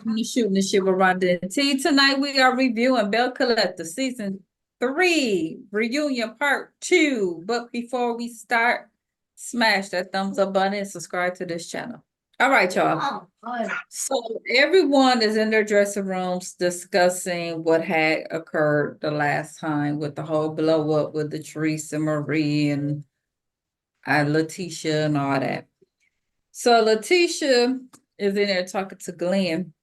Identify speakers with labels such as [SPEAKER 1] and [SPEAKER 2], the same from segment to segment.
[SPEAKER 1] welcome to Shooting the Shit with Rhonda and T. Tonight we are reviewing Belle Collector Season 3, Reunion Part 2. But before we start, smash that thumbs up button and subscribe to this channel. All right, y'all. So everyone is in their dressing rooms discussing what had occurred the last time with the whole blow up with the Teresa Marie and Letitia and all that. So Letitia is in there talking to Glenn.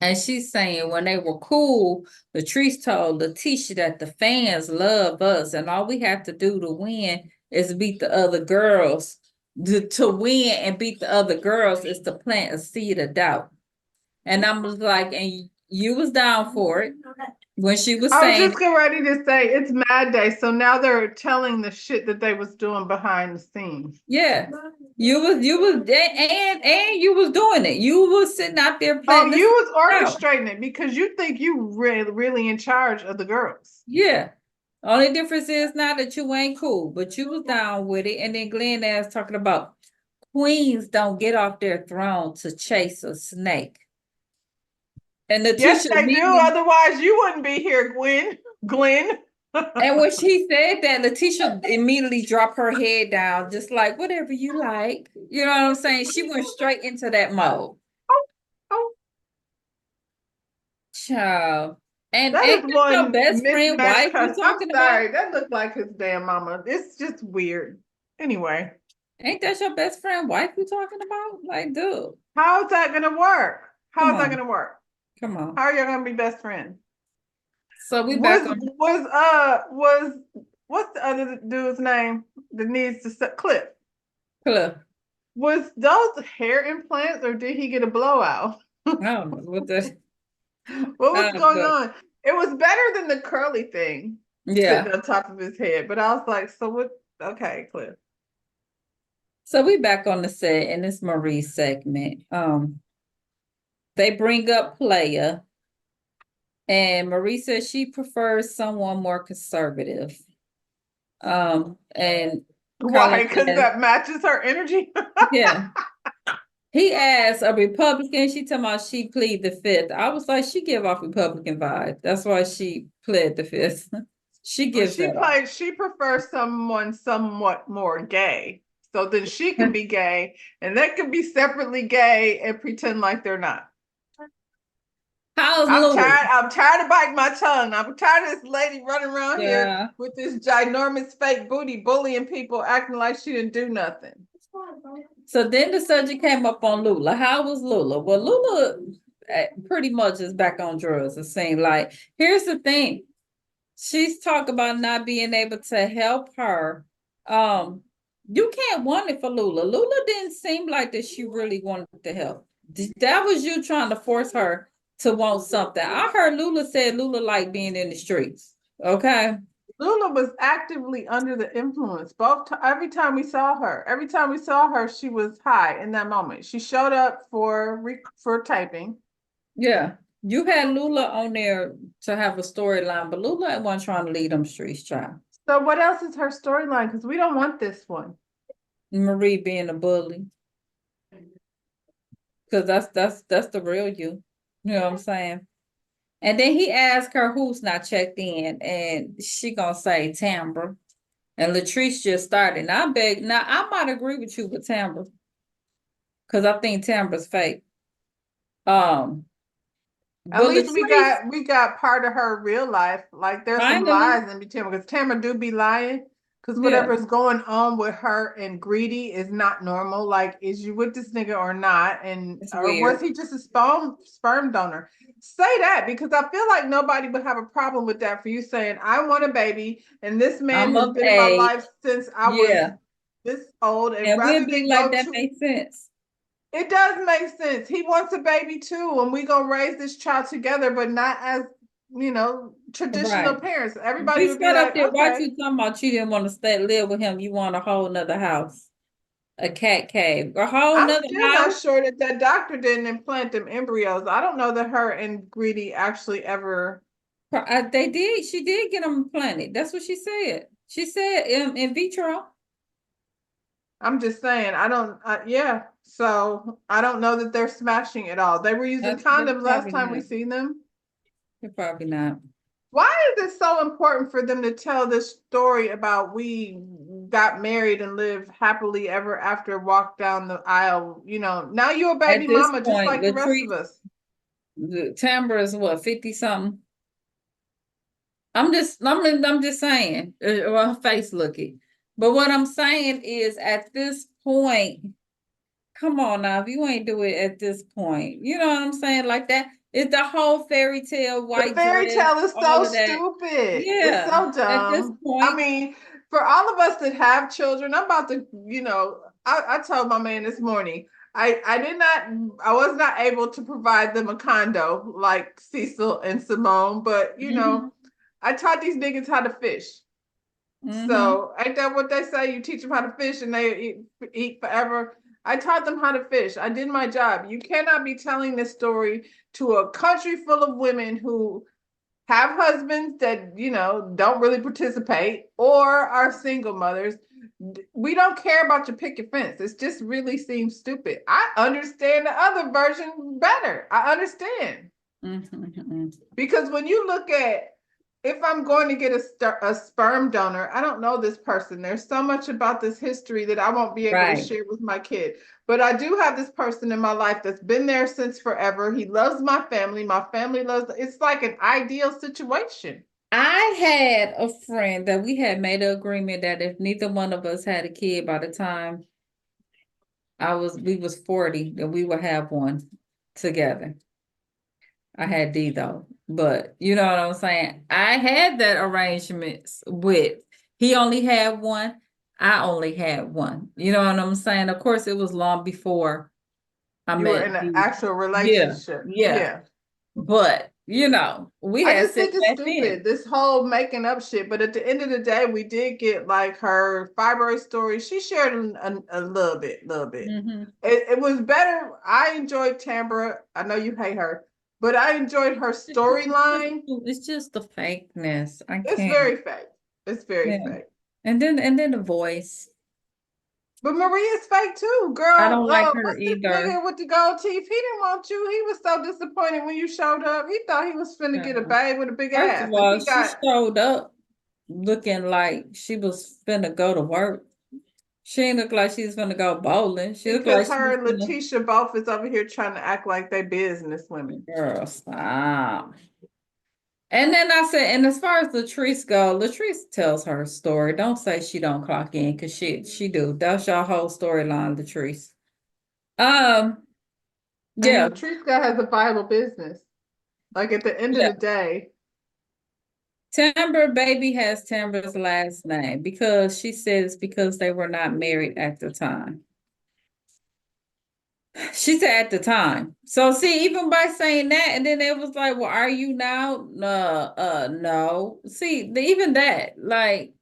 [SPEAKER 1] And she's saying when they were cool, Latrice told Letitia that the fans love us and all we have to do to win is beat the other girls. To win and beat the other girls is to plant a seed of doubt. And I was like, and you was down for it when she was
[SPEAKER 2] I was
[SPEAKER 1] saying,
[SPEAKER 2] just getting ready to say it's Mad Day, so now they're telling the shit that they was doing behind the scenes.
[SPEAKER 1] yeah, you was and you was doing it. You was sitting out there planting.
[SPEAKER 2] Oh, you was orchestrating it because you think you really in charge of the girls.
[SPEAKER 1] Yeah. Only difference is now that you ain't cool, but you was down with it. And then Glenn ass talking about queens don't get off their throne to chase a snake. And
[SPEAKER 2] Yes,
[SPEAKER 1] Letitia
[SPEAKER 2] they do. Otherwise, you wouldn't be here, Glenn.
[SPEAKER 1] and when she said that, Letitia immediately dropped her head down, just like whatever you like. You know what I'm saying? She went straight into that mode.
[SPEAKER 2] Oh,
[SPEAKER 1] Child. And
[SPEAKER 2] that
[SPEAKER 1] ain't
[SPEAKER 2] is
[SPEAKER 1] that your
[SPEAKER 2] one
[SPEAKER 1] best friend
[SPEAKER 2] mismatched
[SPEAKER 1] wife you
[SPEAKER 2] cuss. I'm
[SPEAKER 1] talking
[SPEAKER 2] sorry.
[SPEAKER 1] about?
[SPEAKER 2] That looked like his damn mama. It's just weird. Anyway,
[SPEAKER 1] Ain't that your best friend wife you talking about? Like, dude.
[SPEAKER 2] how is that gonna work? How
[SPEAKER 1] Come
[SPEAKER 2] is that
[SPEAKER 1] on.
[SPEAKER 2] gonna work?
[SPEAKER 1] Come on.
[SPEAKER 2] How are you gonna be best friends?
[SPEAKER 1] So we back
[SPEAKER 2] Was
[SPEAKER 1] on
[SPEAKER 2] was what's the other dude's name that needs to set Cliff?
[SPEAKER 1] Cliff.
[SPEAKER 2] Was those hair implants or did he get a blowout?
[SPEAKER 1] I don't know what the
[SPEAKER 2] What was going
[SPEAKER 1] but
[SPEAKER 2] on? It was better than the curly thing sitting
[SPEAKER 1] yeah.
[SPEAKER 2] on top of his head, but I was like, so what? Okay, Cliff.
[SPEAKER 1] So we back on the set in this Marie segment. They bring up Playa, and Marie says she prefers someone more conservative. And
[SPEAKER 2] Why?
[SPEAKER 1] Carlin
[SPEAKER 2] Because
[SPEAKER 1] says,
[SPEAKER 2] that matches her energy.
[SPEAKER 1] yeah. He asked a Republican, she talking about she plead the fifth. I was like, she give off Republican vibe. That's why she pled the fifth. She gives that off.
[SPEAKER 2] She prefers someone somewhat more gay. So then she can be gay and they can be separately gay and pretend like they're not.
[SPEAKER 1] How's Louis?
[SPEAKER 2] I'm tired of biting my tongue. I'm tired of this lady running around here with this ginormous fake booty bullying people, acting like she didn't do nothing.
[SPEAKER 1] So then the subject came up on Lula. How was Lula? Well, Lula pretty much is back on drugs. It seemed like. Here's the thing. She's talking about not being able to help her. You can't want it for Lula. Lula didn't seem like that she really wanted to help. That was you trying to force her to want something. I heard Lula said Lula liked being in the streets. Okay.
[SPEAKER 2] Lula was actively under the influence. Every time we saw her, she was high in that moment. She showed up for typing.
[SPEAKER 1] Yeah. You had Lula on there to have a storyline, but Lula wasn't trying to lead them streets, child.
[SPEAKER 2] So what else is her storyline? Because we don't want this one.
[SPEAKER 1] Marie being a bully. Because that's the real you. You know what I'm saying? And then he asked her who's not checked in, and she gonna say Tambra. And Latrice just started. Now I might agree with you with Tambra. Because I think Tambra's fake. Um,
[SPEAKER 2] At
[SPEAKER 1] but
[SPEAKER 2] least
[SPEAKER 1] Latrice,
[SPEAKER 2] we got part of her real life. Like there's some
[SPEAKER 1] finally,
[SPEAKER 2] lies in between because Tamara do be lying. Because
[SPEAKER 1] yeah,
[SPEAKER 2] whatever is going on with her and Greedy is not normal. Like, is you with this nigga or not? And
[SPEAKER 1] it's
[SPEAKER 2] or was
[SPEAKER 1] weird.
[SPEAKER 2] he just a sperm donor? Say that because I feel like nobody would have a problem with that for you saying, I want a baby, and this man
[SPEAKER 1] I'm
[SPEAKER 2] has
[SPEAKER 1] of
[SPEAKER 2] been in my
[SPEAKER 1] age.
[SPEAKER 2] life since I was
[SPEAKER 1] Yeah.
[SPEAKER 2] this old, and
[SPEAKER 1] And we'll
[SPEAKER 2] rather
[SPEAKER 1] be
[SPEAKER 2] than
[SPEAKER 1] like,
[SPEAKER 2] go
[SPEAKER 1] that
[SPEAKER 2] to
[SPEAKER 1] makes sense.
[SPEAKER 2] it does make sense. He wants a baby too, and we gonna raise this child together, but not as traditional
[SPEAKER 1] Right.
[SPEAKER 2] parents. Everybody
[SPEAKER 1] We
[SPEAKER 2] would be
[SPEAKER 1] sat up
[SPEAKER 2] like,
[SPEAKER 1] there, why
[SPEAKER 2] okay.
[SPEAKER 1] you talking about you didn't want to stay live with him? You want a whole nother house, a cat cave, a whole
[SPEAKER 2] I'm
[SPEAKER 1] nother
[SPEAKER 2] still not
[SPEAKER 1] house.
[SPEAKER 2] sure that that doctor didn't implant them embryos. I don't know that her and Greedy actually ever.
[SPEAKER 1] They did. She did get them implanted. That's what she said. She said in vitro.
[SPEAKER 2] I'm just saying, I don't. Yeah. So I don't know that they're smashing at all. They were using
[SPEAKER 1] They're
[SPEAKER 2] condoms last
[SPEAKER 1] probably
[SPEAKER 2] time we
[SPEAKER 1] not.
[SPEAKER 2] seen them.
[SPEAKER 1] They're probably not.
[SPEAKER 2] Why is it so important for them to tell this story about we got married and lived happily ever after, walk down the aisle? You know, now you're a baby
[SPEAKER 1] At this
[SPEAKER 2] mama just
[SPEAKER 1] point,
[SPEAKER 2] like the rest of
[SPEAKER 1] Latrice,
[SPEAKER 2] us.
[SPEAKER 1] Tambra is what, 50 something? I'm just saying, well, her face looking. But what I'm saying is at this point, come on now, if you ain't do it at this point, you know what I'm saying? Like that, it's the whole fairy tale,
[SPEAKER 2] The
[SPEAKER 1] white
[SPEAKER 2] fairy
[SPEAKER 1] dress,
[SPEAKER 2] tale is
[SPEAKER 1] all
[SPEAKER 2] so
[SPEAKER 1] of that.
[SPEAKER 2] stupid. It's
[SPEAKER 1] Yeah,
[SPEAKER 2] so
[SPEAKER 1] at this
[SPEAKER 2] dumb. I
[SPEAKER 1] point,
[SPEAKER 2] mean, for all of us that have children, I'm about to, I told my man this morning, I was not able to provide them a condo like Cecil and Simone, but
[SPEAKER 1] mm-hmm,
[SPEAKER 2] I taught these niggas how to fish.
[SPEAKER 1] mm-hmm,
[SPEAKER 2] So ain't that what they say? You teach them how to fish and they eat forever. I taught them how to fish. I did my job. You cannot be telling this story to a country full of women who have husbands that, don't really participate or are single mothers. We don't care about your picket fence. It just really seems stupid. I understand the other version better. I understand.
[SPEAKER 1] mm-hmm.
[SPEAKER 2] Because when you look at, if I'm going to get a sperm donor, I don't know this person. There's so much about this history that I won't be able to
[SPEAKER 1] Right.
[SPEAKER 2] share with my kid. But I do have this person in my life that's been there since forever. He loves my family. My family loves, it's like an ideal situation.
[SPEAKER 1] I had a friend that we had made an agreement that if neither one of us had a kid by the time we was 40, that we would have one together. I had D though, but you know what I'm saying? I had that arrangements with, he only had one, I only had one. You know what I'm saying? Of course, it was long before I
[SPEAKER 2] You were in
[SPEAKER 1] met
[SPEAKER 2] an
[SPEAKER 1] D.
[SPEAKER 2] actual
[SPEAKER 1] Yeah,
[SPEAKER 2] relationship.
[SPEAKER 1] yeah.
[SPEAKER 2] Yeah.
[SPEAKER 1] But we
[SPEAKER 2] I
[SPEAKER 1] had
[SPEAKER 2] just
[SPEAKER 1] said
[SPEAKER 2] think it's
[SPEAKER 1] back then.
[SPEAKER 2] stupid, this whole making up shit. But at the end of the day, we did get like her fibroid story. She shared a little bit,
[SPEAKER 1] Mhm.
[SPEAKER 2] It was better. I enjoyed Tambra. I know you hate her, but I enjoyed her storyline.
[SPEAKER 1] It's just the fakeness. I
[SPEAKER 2] It's
[SPEAKER 1] can't.
[SPEAKER 2] very fake. It's very
[SPEAKER 1] Yeah.
[SPEAKER 2] fake.
[SPEAKER 1] And then the voice.
[SPEAKER 2] But Maria's fake too,
[SPEAKER 1] I
[SPEAKER 2] girl.
[SPEAKER 1] don't like her
[SPEAKER 2] What's this
[SPEAKER 1] either.
[SPEAKER 2] nigga with the gold teeth? He didn't want you. He was so disappointed when you showed up. He thought he was finna get a
[SPEAKER 1] Yeah.
[SPEAKER 2] babe with a big
[SPEAKER 1] First of
[SPEAKER 2] ass, and
[SPEAKER 1] all,
[SPEAKER 2] he
[SPEAKER 1] she
[SPEAKER 2] got,
[SPEAKER 1] showed up looking like she was finna go to work. She didn't look like she was finna go bowling. She looked like
[SPEAKER 2] because
[SPEAKER 1] she
[SPEAKER 2] her
[SPEAKER 1] was
[SPEAKER 2] and
[SPEAKER 1] finna,
[SPEAKER 2] Letitia both is over here trying to act like they business women.
[SPEAKER 1] girl, stop. And then I said, and as far as Latrice go, Latrice tells her story. Don't say she don't clock in, because she do. That's your whole storyline, Latrice. Um,
[SPEAKER 2] And
[SPEAKER 1] yeah,
[SPEAKER 2] Latrice has a viable business. Like at the end of
[SPEAKER 1] yeah.
[SPEAKER 2] the day,
[SPEAKER 1] Timber baby has Timber's last name because she says because they were not married at the time. She said at the time. So see, even by saying that, and then it was like, well, are you now? No. See, even that, like,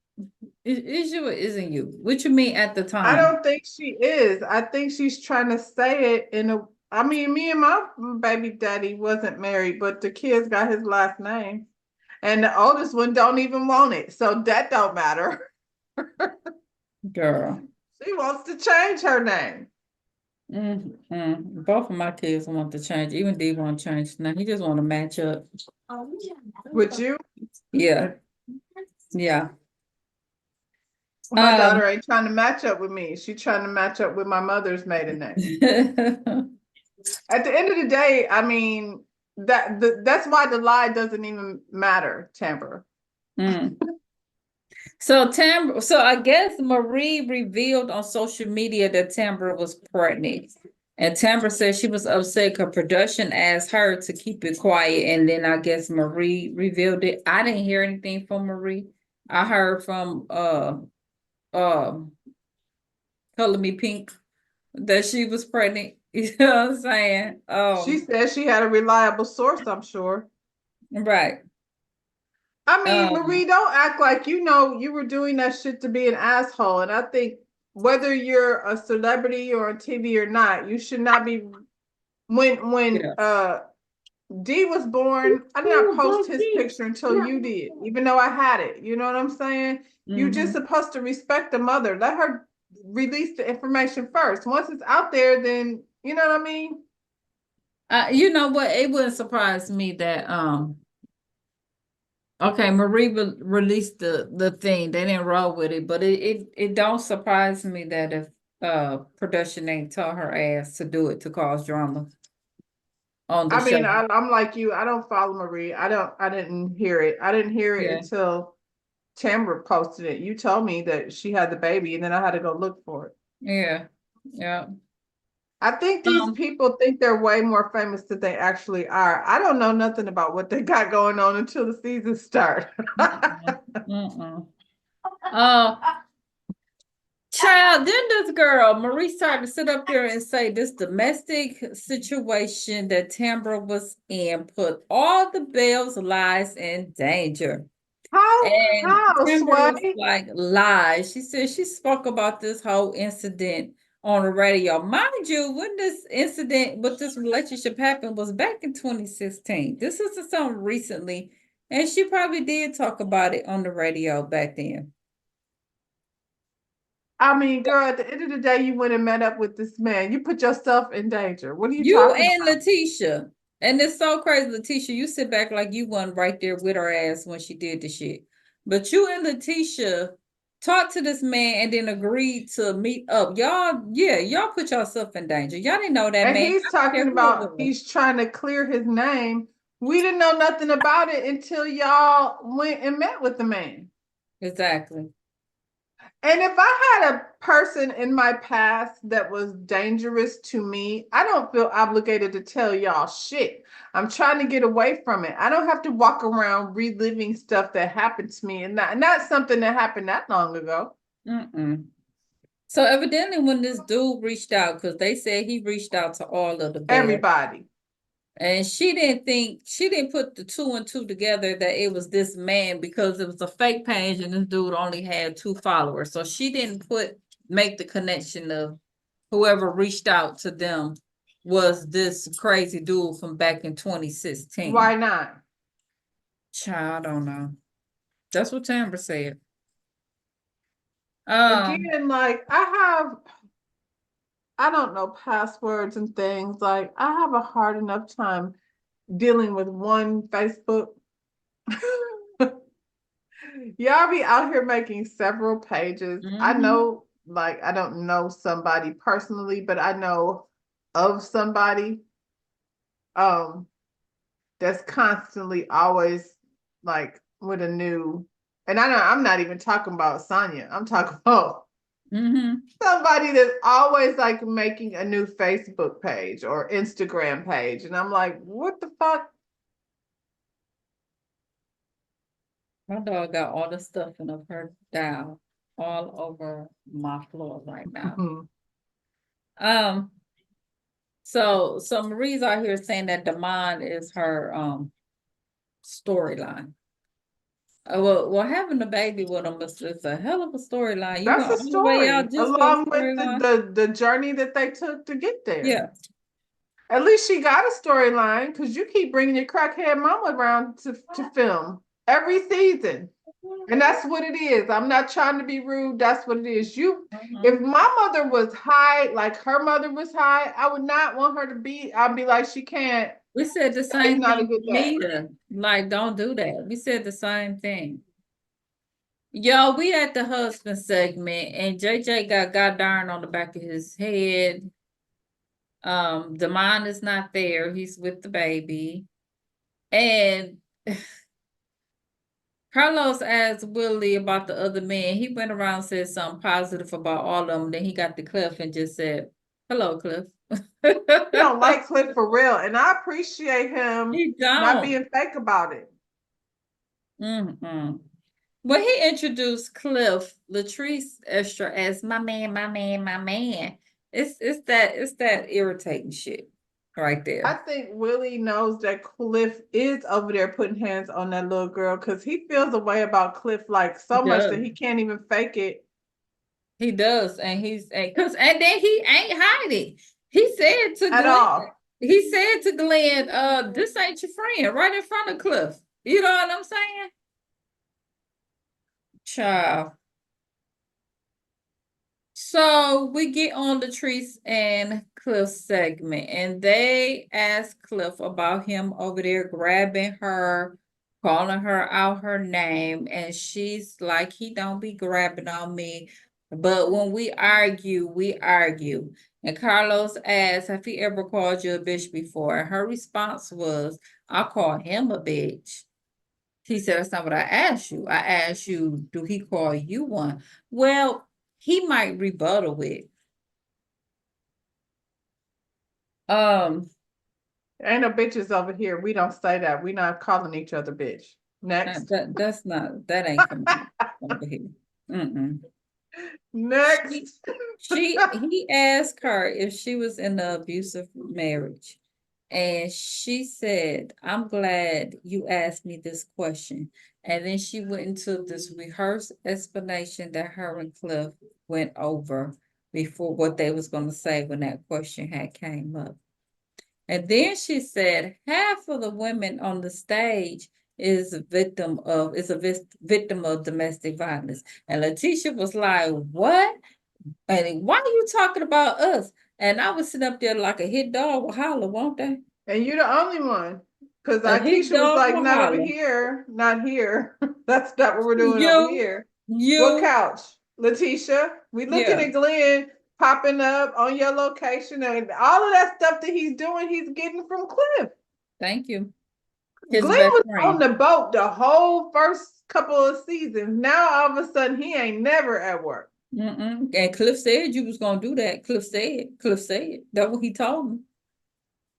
[SPEAKER 1] is you or isn't you? What you mean at the
[SPEAKER 2] I
[SPEAKER 1] time?
[SPEAKER 2] don't think she is. I think she's trying to say it in a. I mean, me and my baby daddy wasn't married, but the kids got his last name, and the oldest one don't even want it, so that don't matter.
[SPEAKER 1] Girl.
[SPEAKER 2] She wants to change her name.
[SPEAKER 1] Both of my kids want to change. Even D want to change. Now he just want to match up.
[SPEAKER 2] With you,
[SPEAKER 1] Yeah, yeah.
[SPEAKER 2] my
[SPEAKER 1] Um,
[SPEAKER 2] daughter ain't trying to match up with me. She's trying to match up with my mother's maiden name. At the end of the day, I mean that's why the lie doesn't even matter, Tamber.
[SPEAKER 1] mm. So I guess Marie revealed on social media that Tambra was pregnant. And Tambra said she was upset because production asked her to keep it quiet. And then I guess Marie revealed it. I didn't hear anything from Marie. I heard from uh Color Me Pink that she was pregnant. You know what I'm saying?
[SPEAKER 2] She said she had a reliable source, I'm sure.
[SPEAKER 1] Right.
[SPEAKER 2] I mean,
[SPEAKER 1] Um,
[SPEAKER 2] Marie, don't act like you were doing that shit to be an asshole. And I think whether you're a celebrity or on TV or not, you should not be when
[SPEAKER 1] yeah.
[SPEAKER 2] D was born, I did not post his picture until you did, even though I had it. You know what I'm saying? You just
[SPEAKER 1] Hmm.
[SPEAKER 2] supposed to respect the mother. Let her release the information first. Once it's out there, then you know what I mean?
[SPEAKER 1] You know what? It wouldn't surprise me that okay, Marie released the thing. They didn't roll with it, but it don't surprise me that if production ain't tell her ass to do it to cause drama on the
[SPEAKER 2] I
[SPEAKER 1] show.
[SPEAKER 2] mean, I'm like you. I don't follow Marie. I didn't hear it. I didn't hear it
[SPEAKER 1] Yeah,
[SPEAKER 2] until Tamara posted it. You told me that she had the baby, and then I had to go look for it.
[SPEAKER 1] yeah, yeah.
[SPEAKER 2] I think these
[SPEAKER 1] Um,
[SPEAKER 2] people think they're way more famous than they actually are. I don't know nothing about what they got going on until the season starts.
[SPEAKER 1] mm-mm, mm-mm. Uh, Child, then this girl, Marie started to sit up there and say this domestic situation that Tambra was in put all the Belle's lives in danger. And
[SPEAKER 2] How,
[SPEAKER 1] Tambra was
[SPEAKER 2] Sway?
[SPEAKER 1] like, lies. She said she spoke about this whole incident on the radio. Mind you, when this incident with this relationship happened was back in 2016. This is something recently. And she probably did talk about it on the radio back then.
[SPEAKER 2] I mean, girl, at the end of the day, you went and met up with this man. You put yourself in danger. What are you
[SPEAKER 1] You
[SPEAKER 2] talking
[SPEAKER 1] and
[SPEAKER 2] about?
[SPEAKER 1] Letitia. And it's so crazy, Letitia. You sit back like you wasn't right there with her ass when she did the shit. But you and Letitia talked to this man and then agreed to meet up. Y'all, yeah, y'all put yourself in danger. Y'all didn't know that
[SPEAKER 2] And
[SPEAKER 1] man.
[SPEAKER 2] he's
[SPEAKER 1] I don't care
[SPEAKER 2] talking
[SPEAKER 1] who it
[SPEAKER 2] about
[SPEAKER 1] was.
[SPEAKER 2] he's trying to clear his name. We didn't know nothing about it until y'all went and met with the man.
[SPEAKER 1] Exactly.
[SPEAKER 2] And if I had a person in my past that was dangerous to me, I don't feel obligated to tell y'all shit. I'm trying to get away from it. I don't have to walk around reliving stuff that happened to me and not something that happened that long ago.
[SPEAKER 1] Mm-mm. So evidently when this dude reached out, because they said he reached out to all of the Bells.
[SPEAKER 2] Everybody.
[SPEAKER 1] And she didn't put the two and two together that it was this man because it was a fake page and this dude only had 2 followers. So she didn't make the connection of whoever reached out to them was this crazy dude from back in 2016.
[SPEAKER 2] Why not?
[SPEAKER 1] Child, I don't know. That's what Tamara said.
[SPEAKER 2] Again, like I don't know passwords and things. Like I have a hard enough time dealing with one Facebook. Y'all be out here making several pages. I
[SPEAKER 1] Mhm,
[SPEAKER 2] know, like, I don't know somebody personally, but I know of somebody um that's constantly always like with a new, and I know I'm not even talking about Sonya. I'm talking about
[SPEAKER 1] mhm.
[SPEAKER 2] somebody that's always like making a new Facebook page or Instagram page. And I'm like, what the fuck?
[SPEAKER 1] My dog got all the stuffing of her down all over my floor right now. Um, so Marie's out here saying that Demond is her storyline. Well, having a baby with him is a hell of a storyline. You
[SPEAKER 2] That's
[SPEAKER 1] went
[SPEAKER 2] a
[SPEAKER 1] all the way
[SPEAKER 2] story,
[SPEAKER 1] out just for a
[SPEAKER 2] along with
[SPEAKER 1] storyline.
[SPEAKER 2] the journey that they took to get there.
[SPEAKER 1] Yeah.
[SPEAKER 2] At least she got a storyline because you keep bringing your crackhead mama around to film every season. And that's what it is. I'm not trying to be rude. That's what it is. If
[SPEAKER 1] Mhm.
[SPEAKER 2] my mother was high, like her mother was high, I would not want her to be. I'd be like, she can't.
[SPEAKER 1] We said the
[SPEAKER 2] That is
[SPEAKER 1] same
[SPEAKER 2] not a
[SPEAKER 1] thing
[SPEAKER 2] good
[SPEAKER 1] to
[SPEAKER 2] day.
[SPEAKER 1] Nita. Like, don't do that. We said the same thing. Yo, we at the husband segment, and JJ got god darn on the back of his head. Demond is not there. He's with the baby. And Carlos asked Willie about the other man. He went around and said something positive about all of them. Then he got to Cliff and just said, "Hello, Cliff."
[SPEAKER 2] He don't like Cliff for real. And I appreciate him
[SPEAKER 1] He
[SPEAKER 2] not
[SPEAKER 1] don't.
[SPEAKER 2] being fake about it.
[SPEAKER 1] Mm-mm. When he introduced Cliff, Latrice Extra as my man, my man, my man. It's that irritating shit right
[SPEAKER 2] I
[SPEAKER 1] there.
[SPEAKER 2] think Willie knows that Cliff is over there putting hands on that little girl because he feels a way about Cliff like
[SPEAKER 1] He
[SPEAKER 2] so much that
[SPEAKER 1] does.
[SPEAKER 2] he can't even fake it
[SPEAKER 1] He does, and and then he ain't hiding. He said to
[SPEAKER 2] at
[SPEAKER 1] Glenn,
[SPEAKER 2] all.
[SPEAKER 1] this ain't your friend, right in front of Cliff. You know what I'm saying? Child. So we get on Latrice and Cliff's segment, and they ask Cliff about him over there grabbing her, calling her out her name, and she's like, he don't be grabbing on me. But when we argue, we argue. And Carlos asked, have he ever called you a bitch before? And her response was, I called him a bitch. He said, that's not what I asked you. I asked you, do he call you one? Well, he might rebuttal with. Um,
[SPEAKER 2] Ain't no bitches over here. We don't say that. We not calling each other bitch. Next.
[SPEAKER 1] that's not, that ain't coming over here. Mm-mm. She,
[SPEAKER 2] Next.
[SPEAKER 1] he asked her if she was in an abusive marriage. And she said, I'm glad you asked me this question. And then she went into this rehearsed explanation that her and Cliff went over before what they was going to say when that question had came up. And then she said, half of the women on the stage is a victim of victim of domestic violence. And Letitia was like, what? And why are you talking about us? And I was sitting up there like a hit dog will holler, won't they?
[SPEAKER 2] And you're the only one. Because
[SPEAKER 1] A hit
[SPEAKER 2] Akeisha was
[SPEAKER 1] dog
[SPEAKER 2] like,
[SPEAKER 1] will
[SPEAKER 2] not over
[SPEAKER 1] holler.
[SPEAKER 2] here, not here. That's not what we're doing over
[SPEAKER 1] You,
[SPEAKER 2] here. What
[SPEAKER 1] you,
[SPEAKER 2] couch? Letitia, we looking
[SPEAKER 1] yeah.
[SPEAKER 2] at Glenn popping up on your location and all of that stuff that he's doing, he's getting from Cliff.
[SPEAKER 1] Thank you. His
[SPEAKER 2] Glenn
[SPEAKER 1] best
[SPEAKER 2] was on
[SPEAKER 1] friend.
[SPEAKER 2] the boat the whole first couple of seasons. Now all of a sudden he ain't never at work.
[SPEAKER 1] Mm-mm. And Cliff said you was gonna do that. Cliff said. Cliff said. That's what he told me.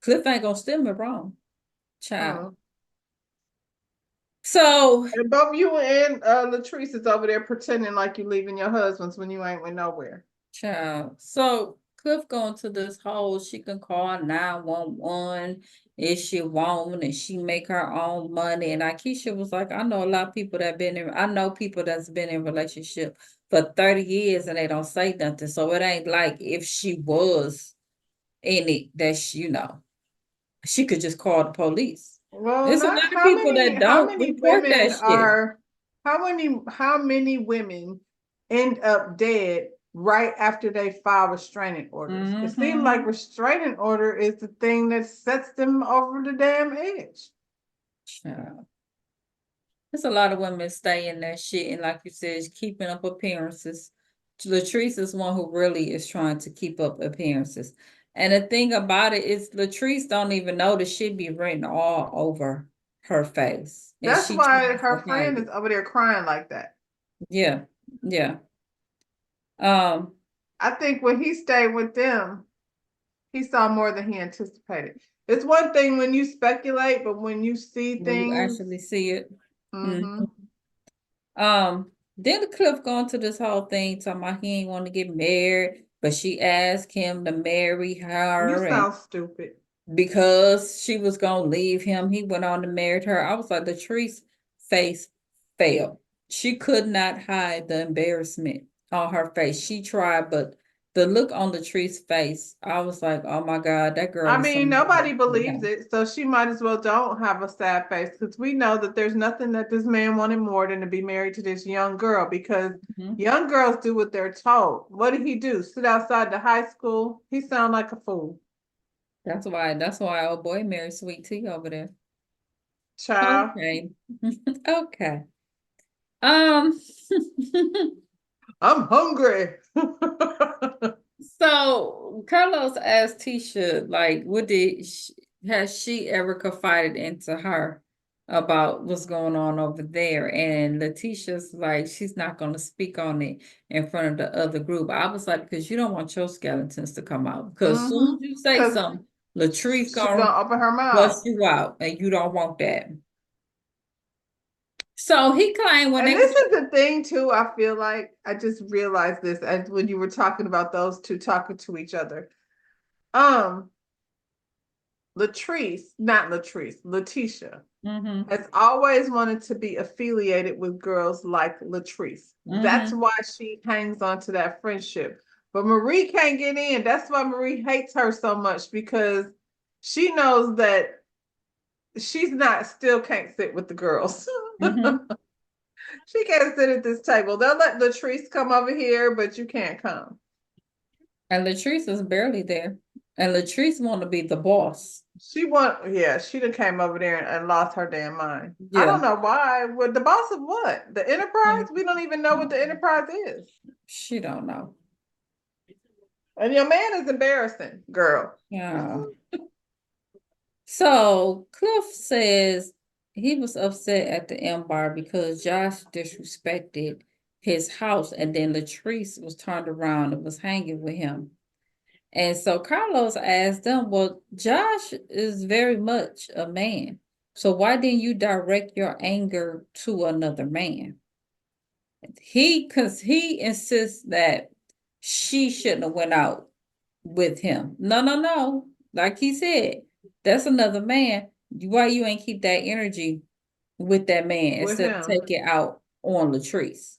[SPEAKER 1] Cliff ain't gonna steer me wrong, child.
[SPEAKER 2] Mm.
[SPEAKER 1] So,
[SPEAKER 2] And both you and Latrice is over there pretending like you leaving your husbands when you ain't went nowhere.
[SPEAKER 1] child. So Cliff going to this whole she can call 911 if she want and she make her own money. And Akeisha was like, I know a lot of people I know people that's been in relationship for 30 years and they don't say nothing. So it ain't like if she was in it that she could just call the police.
[SPEAKER 2] Well,
[SPEAKER 1] There's a
[SPEAKER 2] not
[SPEAKER 1] lot of people that
[SPEAKER 2] how
[SPEAKER 1] don't
[SPEAKER 2] many
[SPEAKER 1] report that
[SPEAKER 2] women
[SPEAKER 1] shit.
[SPEAKER 2] are how many women end up dead right after they file restraining orders? It seems like
[SPEAKER 1] Mm-hmm.
[SPEAKER 2] restraining order is the thing that sets them over the damn edge.
[SPEAKER 1] Child. There's a lot of women stay in that shit, and like you said, keeping up appearances. Latrice is one who really is trying to keep up appearances. And the thing about it is Latrice don't even know the shit be written all over her face. And
[SPEAKER 2] That's
[SPEAKER 1] she
[SPEAKER 2] why
[SPEAKER 1] tries to
[SPEAKER 2] her
[SPEAKER 1] hide
[SPEAKER 2] friend is
[SPEAKER 1] it.
[SPEAKER 2] over there crying like that.
[SPEAKER 1] Yeah, yeah. Um,
[SPEAKER 2] I think when he stayed with them, he saw more than he anticipated. It's one thing when you speculate, but when you see
[SPEAKER 1] when you
[SPEAKER 2] things,
[SPEAKER 1] actually see it.
[SPEAKER 2] mm-hmm.
[SPEAKER 1] Mhm. Then the Cliff going to this whole thing talking about he ain't want to get married, but she asked him to marry
[SPEAKER 2] You
[SPEAKER 1] her, and
[SPEAKER 2] sound stupid.
[SPEAKER 1] because she was gonna leave him, he went on to marry her. I was like, the tree's face fell. She could not hide the embarrassment on her face. She tried, but the look on the tree's face, I was like, oh my God, that girl
[SPEAKER 2] I
[SPEAKER 1] is
[SPEAKER 2] mean,
[SPEAKER 1] something.
[SPEAKER 2] nobody believes it, so she might as well don't have a sad face because we know that there's nothing that this man wanted more than to be married to this young girl because
[SPEAKER 1] Mhm.
[SPEAKER 2] young girls do what they're told. What did he do? Sit outside the high school? He sound like a fool.
[SPEAKER 1] That's why old boy married Sweet Tea over there.
[SPEAKER 2] Child,
[SPEAKER 1] Okay. Okay. Um,
[SPEAKER 2] I'm hungry.
[SPEAKER 1] so Carlos asked Tisha, like, has she ever confided into her about what's going on over there? And Letitia's like, she's not going to speak on it in front of the other group. I was like, because you don't want your skeletons to come out. Because as soon
[SPEAKER 2] Mm-hmm.
[SPEAKER 1] as you say
[SPEAKER 2] Because
[SPEAKER 1] something, Latrice
[SPEAKER 2] she's
[SPEAKER 1] gonna
[SPEAKER 2] gonna open her
[SPEAKER 1] bust
[SPEAKER 2] mouth.
[SPEAKER 1] you out, and you don't want that. So he claimed when
[SPEAKER 2] And
[SPEAKER 1] they was
[SPEAKER 2] this is the thing too, I feel like I just realized this as when you were talking about those two talking to each other. Um, Letitia
[SPEAKER 1] mm-hmm,
[SPEAKER 2] has always wanted to be affiliated with girls like Latrice. That's
[SPEAKER 1] mm-hmm,
[SPEAKER 2] why she hangs on to that friendship. But Marie can't get in. That's why Marie hates her so much because she knows that she's not still can't sit with the girls.
[SPEAKER 1] mm-hmm.
[SPEAKER 2] She can't sit at this table. They'll let Latrice come over here, but you can't come.
[SPEAKER 1] And Latrice is barely there. And Latrice want to be the boss.
[SPEAKER 2] She done came over there and lost her damn mind. I
[SPEAKER 1] Yeah.
[SPEAKER 2] don't know why. Well, the boss of what? The Enterprise? We don't even know what the Enterprise is.
[SPEAKER 1] She don't know.
[SPEAKER 2] And your man is embarrassing, girl.
[SPEAKER 1] Yeah. So Cliff says he was upset at the M bar because Josh disrespected his house, and then Latrice was turned around and was hanging with him. And so Carlos asked them, well, Josh is very much a man. So why didn't you direct your anger to another man? Because he insists that she shouldn't have went out with him. No, no, no. Like he said, that's another man. Why you ain't keep that energy with that man
[SPEAKER 2] With
[SPEAKER 1] instead of
[SPEAKER 2] him.
[SPEAKER 1] take it out on Latrice?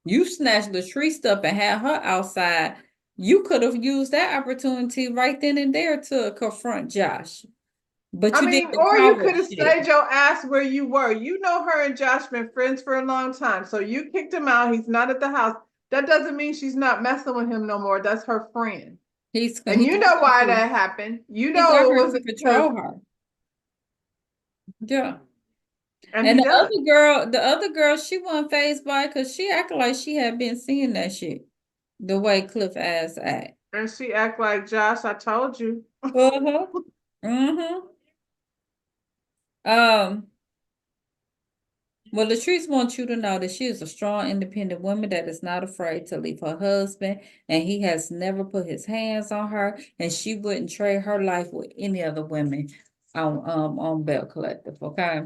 [SPEAKER 1] You snatched Latrice up and had her outside. You could have used that opportunity right then and there to confront Josh. But
[SPEAKER 2] I
[SPEAKER 1] you did
[SPEAKER 2] mean,
[SPEAKER 1] the
[SPEAKER 2] or you
[SPEAKER 1] coward
[SPEAKER 2] could have
[SPEAKER 1] shit.
[SPEAKER 2] stayed your ass where you were. You know her and Josh been friends for a long time. So you kicked him out. He's not at the house. That doesn't mean she's not messing with him no more. That's her friend. And
[SPEAKER 1] He
[SPEAKER 2] you
[SPEAKER 1] got
[SPEAKER 2] know
[SPEAKER 1] her
[SPEAKER 2] why
[SPEAKER 1] to,
[SPEAKER 2] that happened. You
[SPEAKER 1] he got
[SPEAKER 2] know it
[SPEAKER 1] her to
[SPEAKER 2] wasn't because,
[SPEAKER 1] control her. Yeah.
[SPEAKER 2] and
[SPEAKER 1] And
[SPEAKER 2] he does.
[SPEAKER 1] the other girl, she wasn't phased by it because she acted like she had been seeing that shit. The way Cliff ass act.
[SPEAKER 2] And she act like, Josh, I told you.
[SPEAKER 1] Uh-huh. Mm-hmm. Um, well, Latrice wants you to know that she is a strong, independent woman that is not afraid to leave her husband, and he has never put his hands on her, and she wouldn't trade her life with any other women on Bell Collective, okay?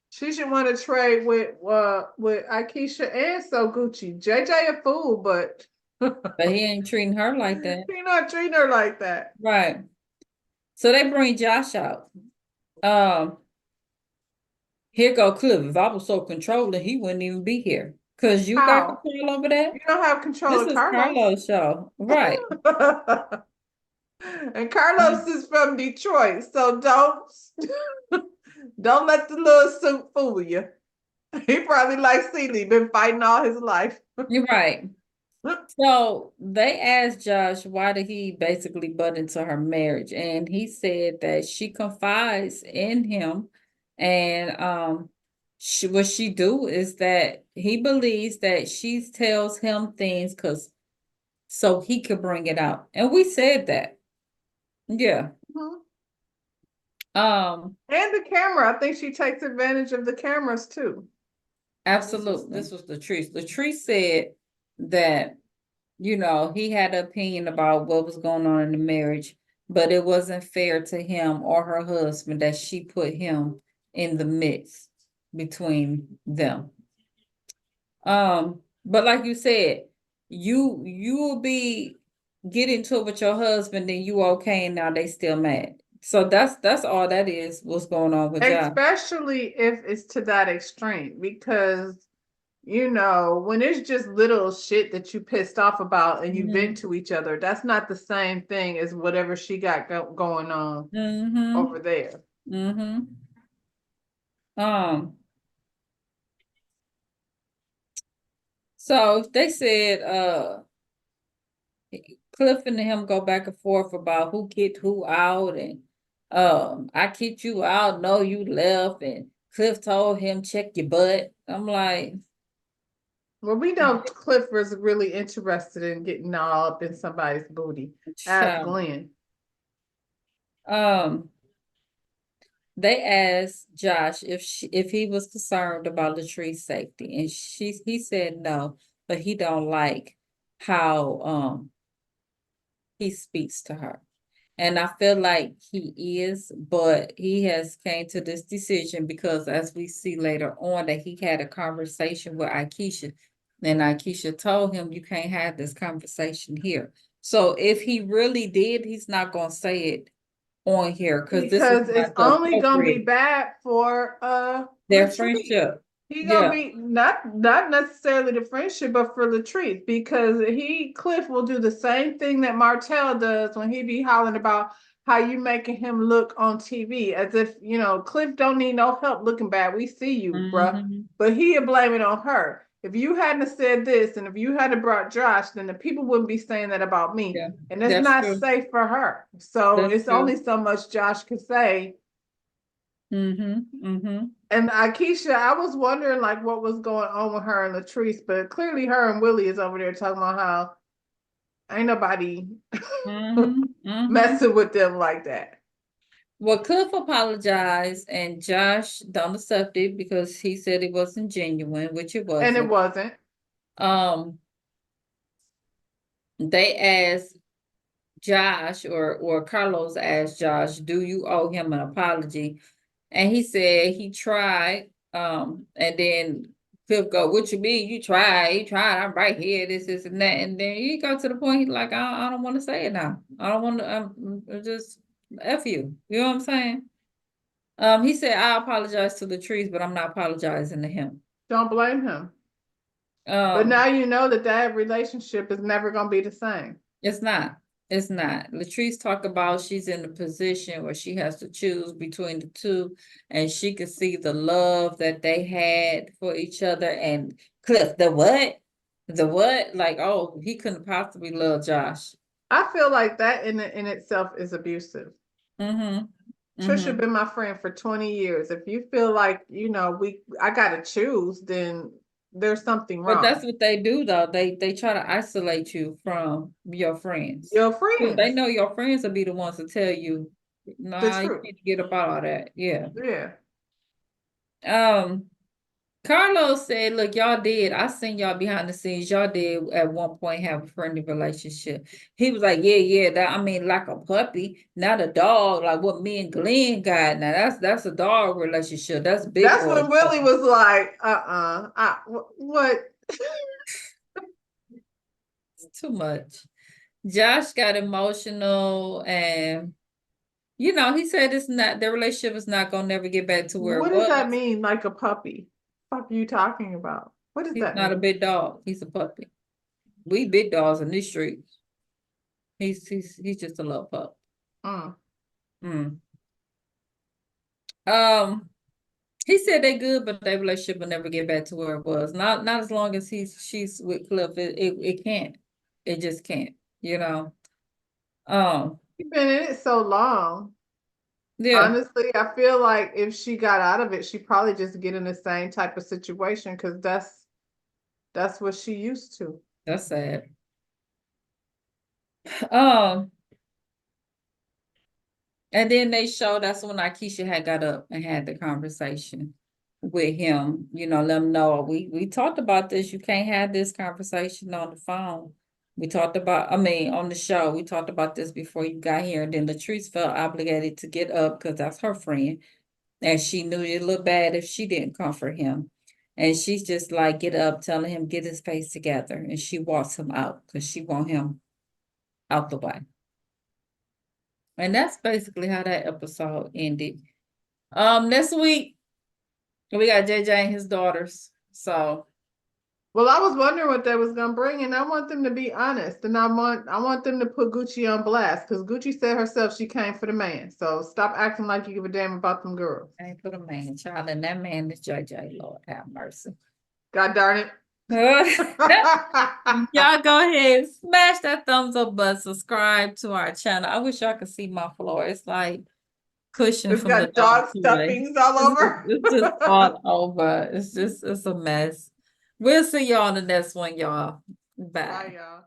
[SPEAKER 2] She should want to trade with Akeisha and So Gucci. JJ a fool, but
[SPEAKER 1] But he ain't treating her like that.
[SPEAKER 2] he not treating her like that.
[SPEAKER 1] Right. So they bring Josh out. Um, Here go Cliff. If I was so controlling, he wouldn't even be here. Cause you got
[SPEAKER 2] How?
[SPEAKER 1] control over that.
[SPEAKER 2] You don't have control
[SPEAKER 1] This
[SPEAKER 2] of
[SPEAKER 1] is
[SPEAKER 2] Carlos.
[SPEAKER 1] Carlos' show. Right.
[SPEAKER 2] And Carlos is from Detroit, so don't let the little suit fool you. He probably like Celie, been fighting all his life.
[SPEAKER 1] You're right. So they asked Josh why did he basically butt into her marriage, and he said that she confides in him, and what she do is that he believes that she tells him things because so he could bring it out, and we said that, yeah.
[SPEAKER 2] Mhm.
[SPEAKER 1] Um,
[SPEAKER 2] And the camera. I think she takes advantage of the cameras too.
[SPEAKER 1] Absolutely. This was Latrice. Latrice said that, he had an opinion about what was going on in the marriage, but it wasn't fair to him or her husband that she put him in the midst between them. But like you said, you will be getting to it with your husband, then you okay, and now they still mad. So that's all that is, what's going on with Josh.
[SPEAKER 2] Especially if it's to that extreme, because when it's just little shit that you pissed off about and you vent to each other, that's not the same thing as whatever she got going on over there.
[SPEAKER 1] Mm-hmm. Um, so they said Cliff and him go back and forth about who kicked who out, and I kicked you out, no, you left, and Cliff told him check your butt. I'm like,
[SPEAKER 2] Well, we know Cliff was really interested in getting all up in somebody's booty. Ask
[SPEAKER 1] child.
[SPEAKER 2] Glenn.
[SPEAKER 1] Um, they asked Josh if he was concerned about Latrice's safety, and he said no, but he don't like how he speaks to her. And I feel like he is, but he has came to this decision because as we see later on that he had a conversation with Akeisha, and Akeisha told him you can't have this conversation here. So if he really did, he's not gonna say it on here because this is
[SPEAKER 2] Because it's
[SPEAKER 1] not the
[SPEAKER 2] only gonna be
[SPEAKER 1] appropriate
[SPEAKER 2] bad for
[SPEAKER 1] their
[SPEAKER 2] Latrice.
[SPEAKER 1] friendship.
[SPEAKER 2] He gonna
[SPEAKER 1] Yeah.
[SPEAKER 2] be not necessarily the friendship, but for Latrice, because Cliff will do the same thing that Martell does when he be hollering about how you making him look on TV, as if Cliff don't need no help looking bad. We see you, bruh.
[SPEAKER 1] Mm-hmm.
[SPEAKER 2] But he'll blame it on her. if you hadn't have said this and if you hadn't brought Josh, then the people wouldn't be saying that about me.
[SPEAKER 1] Yeah,
[SPEAKER 2] And it's
[SPEAKER 1] that's
[SPEAKER 2] not
[SPEAKER 1] true.
[SPEAKER 2] safe for her. So
[SPEAKER 1] That's
[SPEAKER 2] it's
[SPEAKER 1] true.
[SPEAKER 2] only so much Josh could say. And Akeisha, I was wondering like what was going on with her and Latrice, but clearly her and Willie is over there talking about how ain't nobody messing with them like that.
[SPEAKER 1] Well, Cliff apologized and Josh don't accept it because he said it wasn't genuine, which it
[SPEAKER 2] And it
[SPEAKER 1] wasn't.
[SPEAKER 2] wasn't.
[SPEAKER 1] They asked Josh or Carlos asked Josh, do you owe him an apology? And he said he tried. And then Cliff go, what you mean? You tried, I'm right here, this, and that. And then he go to the point, he's like, I don't want to say it now. I don't want to, just F you. You know what I'm saying? He said, I apologize to the trees, but I'm not apologizing to him.
[SPEAKER 2] Don't blame him. But now you know that relationship is never going to be the same.
[SPEAKER 1] It's not. It's not. Latrice talked about she's in a position where she has to choose between the two, and she could see the love that they had for each other. And Cliff, the what? The what? Like, oh, he couldn't possibly love Josh.
[SPEAKER 2] I feel like that in itself is abusive. Trisha been my friend for 20 years. If you feel like, you know, I gotta choose, then there's something wrong.
[SPEAKER 1] But that's what they do though. They try to isolate you from your friends.
[SPEAKER 2] Your friends.
[SPEAKER 1] They know your friends will be the ones to tell you, nah, you need to get up out of that. Yeah.
[SPEAKER 2] Yeah.
[SPEAKER 1] Carlos said, look, y'all did. I seen y'all behind the scenes. Y'all did at one point have a friendly relationship. He was like, yeah, that I mean, like a puppy, not a dog, like what me and Glenn got. Now that's a dog relationship. That's big.
[SPEAKER 2] That's when Willie was like, what?
[SPEAKER 1] It's too much. Josh got emotional and you know, he said it's not their relationship is not gonna never get back to where
[SPEAKER 2] what
[SPEAKER 1] it was.
[SPEAKER 2] Does that mean? Like a puppy? What are you talking about? What does that mean?
[SPEAKER 1] He's not a big dog. He's a puppy. We big dogs in these streets. He's just a little pup. He said they good, but their relationship will never get back to where it was. Not as long as she's with Cliff. It can't. It just can't. You know.
[SPEAKER 2] You've been in it so long.
[SPEAKER 1] Yeah.
[SPEAKER 2] Honestly, I feel like if she got out of it, she'd probably just get in the same type of situation because that's what she used to.
[SPEAKER 1] That's sad. And then they showed that's when Akeisha had got up and had the conversation with him. You know, let him know we talked about this. You can't have this conversation on the phone. We talked about, on the show, we talked about this before you got here. And then Latrice felt obligated to get up because that's her friend. And she knew it looked bad if she didn't comfort him. And she's just like, get up, telling him, get his face together. And she walks him out because she want him out the way. And that's basically how that episode ended. Next week, we got JJ and his daughters. So
[SPEAKER 2] well, I was wondering what they was gonna bring, and I want them to be honest, and I want them to put Gucci on blast because Gucci said herself she came for the man. So stop acting like you give a damn about them girls.
[SPEAKER 1] I ain't for the man, child, and that man is JJ. Lord have mercy.
[SPEAKER 2] God darn it.
[SPEAKER 1] Y'all go ahead, smash that thumbs up button, subscribe to our channel. I wish y'all could see my floor. It's like cushion
[SPEAKER 2] it's
[SPEAKER 1] from
[SPEAKER 2] got
[SPEAKER 1] the
[SPEAKER 2] dog stuffings all over.
[SPEAKER 1] It's just all over. It's a mess. We'll see y'all on the next one, y'all. Bye.
[SPEAKER 2] Bye, y'all.